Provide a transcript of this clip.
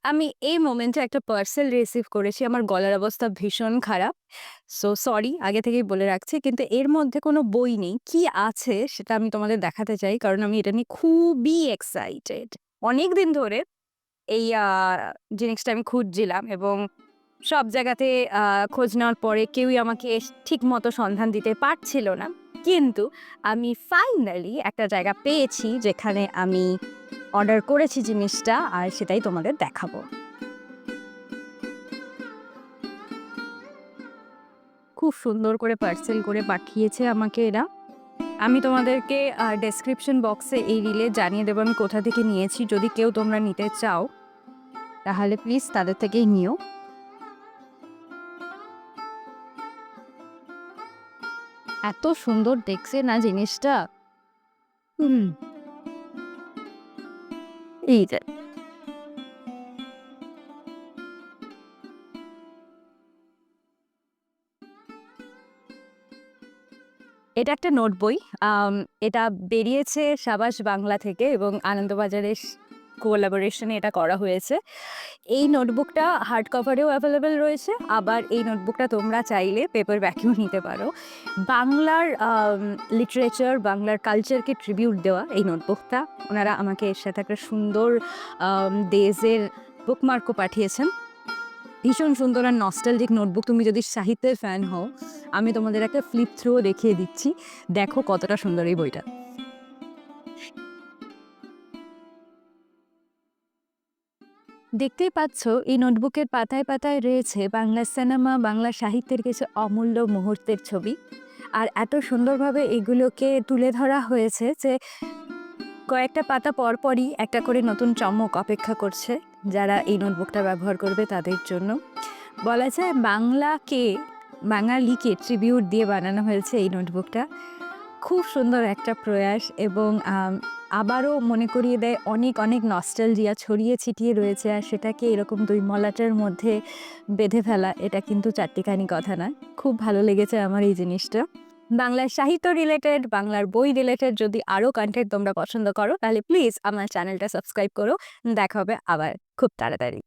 আমি এই মোমেন্টে একটা পার্সেল রিসিভ করেছি। আমার গলার অবস্থা ভীষণ খারাপ। সো সরি আগে থেকেই বলে রাখছি। কিন্তু এর মধ্যে কোনো বই নেই। কি আছে সেটা আমি তোমাদের দেখাতে চাই। কারণ আমি এটা নিয়ে খুবই এক্সাইটেড। অনেকদিন ধরে এই জিনিসটা আমি খুঁজছিলাম এবং সব জায়গাতে আ খোঁজ নেওয়ার পরে কেউই আমাকে ঠিকমতো সন্ধান দিতে পারছিল না। কিন্তু আমি ফাইনালি একটা জায়গা পেয়েছি যেখানে আমি অর্ডার করেছি জিনিসটা আর সেটাই তোমাদের দেখাবো। খুব সুন্দর করে পার্সেল করে পাঠিয়েছে আমাকে এরা। আমি তোমাদেরকে ডেসক্রিপশন বক্সে এই রিলে জানিয়ে দেবো আমি কোথা থেকে নিয়েছি। যদি কেউ তোমরা নিতে চাও তাহলে প্লিজ তাদের থেকেই নিও। এত সুন্দর দেখছে না জিনিসটা। হুম, এই যে এটা একটা নোট বই। এটা বেরিয়েছে সাবাস বাংলা থেকে এবং আনন্দবাজারের কোলাবোরেশনে এটা করা হয়েছে। এই নোটবুকটা হার্ড কভারেও অ্যাভেলেবেল রয়েছে। আবার এই নোটবুকটা তোমরা চাইলে পেপার ব্যাকেও নিতে পারো। বাংলার লিটারেচার, বাংলার কালচারকে ট্রিবিউট দেওয়া এই নোটবুকটা। ওনারা আমাকে এর সাথে একটা সুন্দর ডেজের বুকমার্কও পাঠিয়েছেন। ভীষণ সুন্দর আর নস্টালজিক নোটবুক। তুমি যদি সাহিত্যের ফ্যান হও, আমি তোমাদের একটা ফ্লিপ থ্রুও দেখিয়ে দিচ্ছি। দেখো কতটা সুন্দর এই বইটা। দেখতেই পাচ্ছ এই নোটবুকের পাতায় পাতায় রয়েছে বাংলা সিনেমা, বাংলা সাহিত্যের কিছু অমূল্য মুহূর্তের ছবি। আর এত সুন্দরভাবে এগুলোকে তুলে ধরা হয়েছে যে কয়েকটা পাতা পরপরই একটা করে নতুন চমক অপেক্ষা করছে যারা এই নোটবুকটা ব্যবহার করবে তাদের জন্য। বলা যায় বাঙালিকে ট্রিবিউট দিয়ে বানানো হয়েছে এই নোটবুকটা। খুব সুন্দর একটা প্রয়াস এবং আবারও মনে করিয়ে দেয় অনেক অনেক নস্টালজিয়া ছড়িয়ে ছিটিয়ে রয়েছে। আর সেটাকে এরকম দুই মলাটের মধ্যে বেঁধে ফেলা এটা কিন্তু চাট্টিখানি কথা নয়। খুব ভালো লেগেছে আমার এই জিনিসটা। বাংলার সাহিত্য রিলেটেড, বাংলার বই রিলেটেড যদি আরও কনটেন্ট তোমরা পছন্দ করো তাহলে প্লিজ আমার চ্যানেলটা সাবস্ক্রাইব করো। দেখা হবে আবার খুব তাড়াতাড়ি।